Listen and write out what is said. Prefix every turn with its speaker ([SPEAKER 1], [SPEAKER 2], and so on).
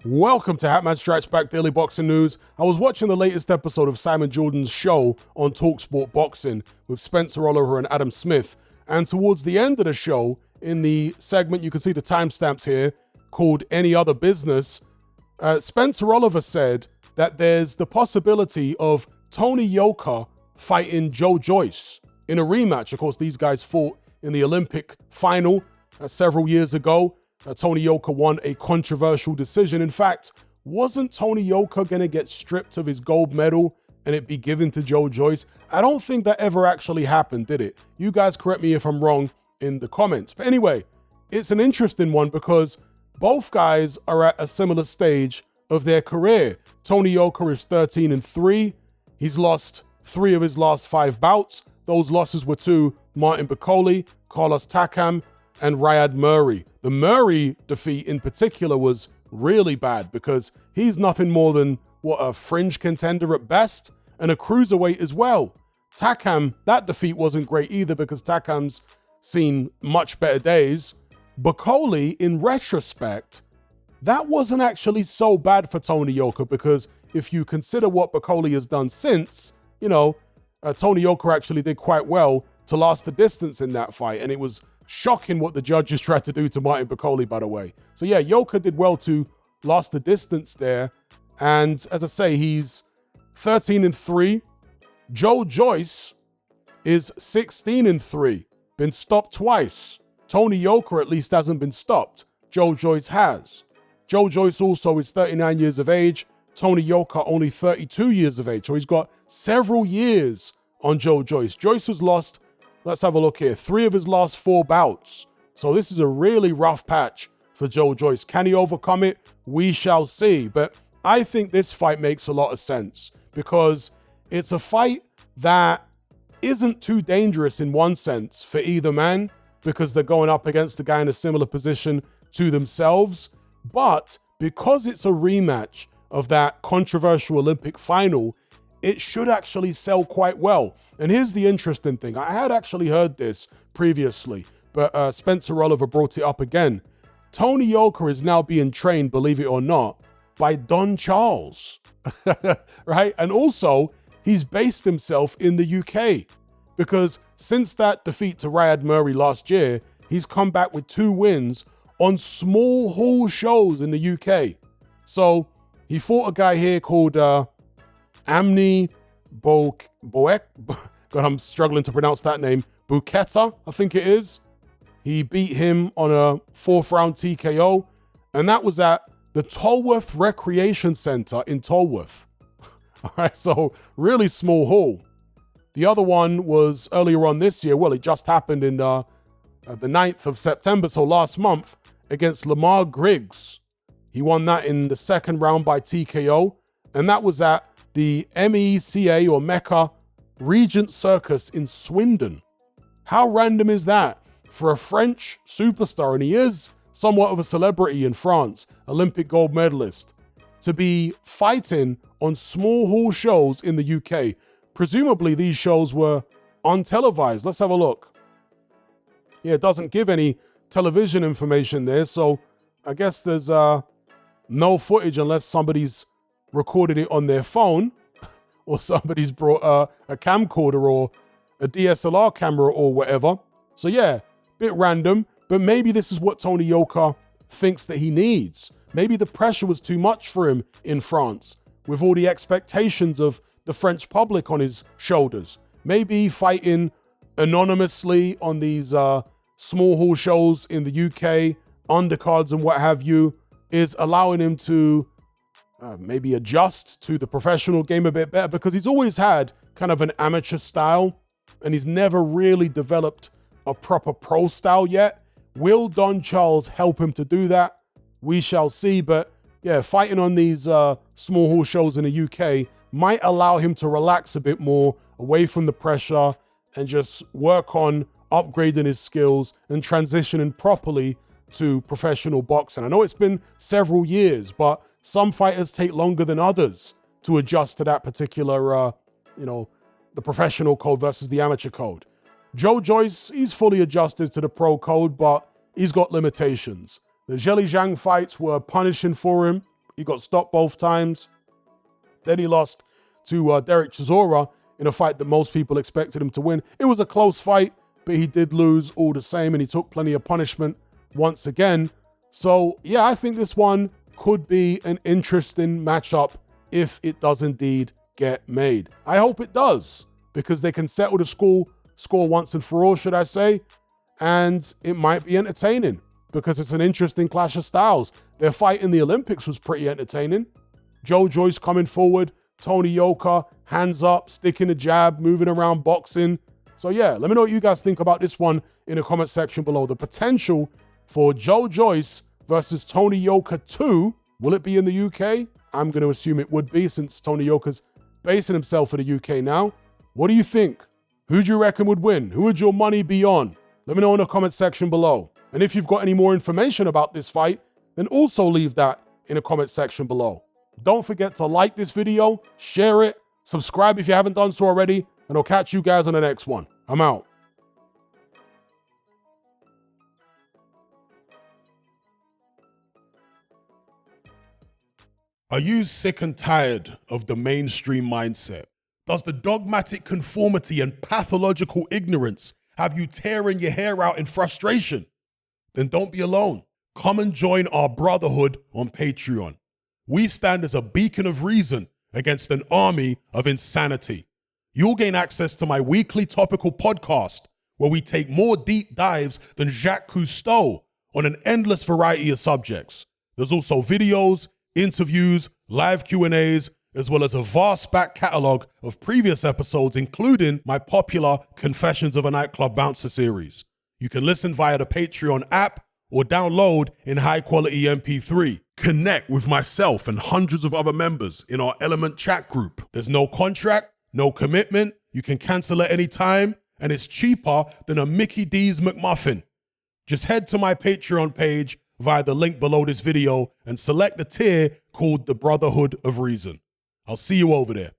[SPEAKER 1] Welcome to Hatman Strikes Back Daily Boxing News. I was watching the latest episode of Simon Jordan's show on TalkSport Boxing with Spencer Oliver and Adam Smith. And towards the end of the show, in the segment, you can see the timestamps here, called Any Other Business, Spencer Oliver said that there's the possibility of Tony Yoka fighting Joyce in a rematch. Of course, these guys fought in the Olympic final several years ago. Tony Yoka won a controversial decision. In fact, wasn't Tony Yoka going to get stripped of his gold medal and it be given to Joyce? I don't think that ever actually happened, did it? You guys correct me if I'm wrong in the comments. But anyway, it's an interesting one because both guys are at a similar stage of their career. Tony Yoka is 13-3. He's lost 3 of his last 5 bouts. Those losses were to Martin Bakole, Carlos Takam, and Riyad Murray. The Murray defeat in particular was really bad because he's nothing more than, a fringe contender at best, and a cruiserweight as well. Takam, that defeat wasn't great either because Takam's seen much better days. Bakole, in retrospect, that wasn't actually so bad for Tony Yoka because if you consider what Bakole has done since, Tony Yoka actually did quite well to last the distance in that fight, and it was shocking what the judges tried to do to Martin Bakole, by the way. So yeah, Yoka did well to last the distance there. And as I say, he's 13-3. Joyce is 16-3. Been stopped twice. Tony Yoka at least hasn't been stopped. Joyce has. Joyce also is 39 years of age. Tony Yoka only 32 years of age. So he's got several years on Joyce. Joyce has lost, let's have a look here, 3 of his last 4 bouts. So this is a really rough patch for Joyce. Can he overcome it? We shall see. But I think this fight makes a lot of sense because it's a fight that isn't too dangerous in one sense for either man because they're going up against the guy in a similar position to themselves. But because it's a rematch of that controversial Olympic final, it should actually sell quite well. And here's the interesting thing. I had actually heard this previously, but Spencer Oliver brought it up again. Tony Yoka is now being trained, believe it or not, by Don Charles, right? And also, he's based himself in the UK because since that defeat to Riyad Murray last year, he's come back with 2 wins on small hall shows in the UK. So he fought a guy here called Amni Boek. God, I'm struggling to pronounce that name. Buketa, I think it is. He beat him on a 4th round TKO, and that was at the Tolworth Recreation Center in Tolworth. All right, so really small hall. The other one was earlier on this year. Well, it just happened in the 9th of September, so last month, against Lamar Griggs. He won that in the 2nd round by TKO, and that was at the MECA or Mecca Regent Circus in Swindon. How random is that for a French superstar, and he is somewhat of a celebrity in France, Olympic gold medalist, to be fighting on small hall shows in the UK? Presumably these shows were untelevised. Let's have a look. Yeah, it doesn't give any television information there, so I guess there's no footage unless somebody's recorded it on their phone or somebody's brought a camcorder or a DSLR camera or whatever. So yeah, bit random, but maybe this is what Tony Yoka thinks that he needs. Maybe the pressure was too much for him in France with all the expectations of the French public on his shoulders. Maybe fighting anonymously on these small hall shows in the UK, undercards and what have you, is allowing him to maybe adjust to the professional game a bit better because he's always had kind of an amateur style and he's never really developed a proper pro style yet. Will Don Charles help him to do that? We shall see. But yeah, fighting on these small hall shows in the UK might allow him to relax a bit more away from the pressure and just work on upgrading his skills and transitioning properly to professional boxing. I know it's been several years, but some fighters take longer than others to adjust to that particular, the professional code versus the amateur code. Joyce, he's fully adjusted to the pro code, but he's got limitations. The Zheli Zhang fights were punishing for him. He got stopped both times. Then he lost to Derek Chisora in a fight that most people expected him to win. It was a close fight, but he did lose all the same, and he took plenty of punishment once again. So, yeah, I think this one could be an interesting matchup if it does indeed get made. I hope it does, because they can settle the score once and for all, should I say, and it might be entertaining because it's an interesting clash of styles. Their fight in the Olympics was pretty entertaining. Joyce coming forward, Tony Yoka, hands up, sticking the jab, moving around, boxing. So yeah, let me know what you guys think about this one in the comment section below. The potential for Joyce versus Tony Yoka 2, will it be in the UK? I'm going to assume it would be, since Tony Yoka's basing himself in the UK now. What do you think? Who do you reckon would win? Who would your money be on? Let me know in the comment section below. And if you've got any more information about this fight, then also leave that in the comment section below. Don't forget to like this video, share it, subscribe if you haven't done so already, and I'll catch you guys on the next one. I'm out.
[SPEAKER 2] Are you sick and tired of the mainstream mindset? Does the dogmatic conformity and pathological ignorance have you tearing your hair out in frustration? Then don't be alone. Come and join our brotherhood on Patreon. We stand as a beacon of reason against an army of insanity. You'll gain access to my weekly topical podcast, where we take more deep dives than Jacques Cousteau on an endless variety of subjects. There's also videos, interviews, live Q&As, as well as a vast back catalogue of previous episodes, including my popular Confessions of a Nightclub Bouncer series. You can listen via the Patreon app or download in high-quality MP3. Connect with myself and hundreds of other members in our Element chat group. There's no contract, no commitment, you can cancel at any time, and it's cheaper than a Mickey D's McMuffin. Just head to my Patreon page via the link below this video and select the tier called the Brotherhood of Reason. I'll see you over there.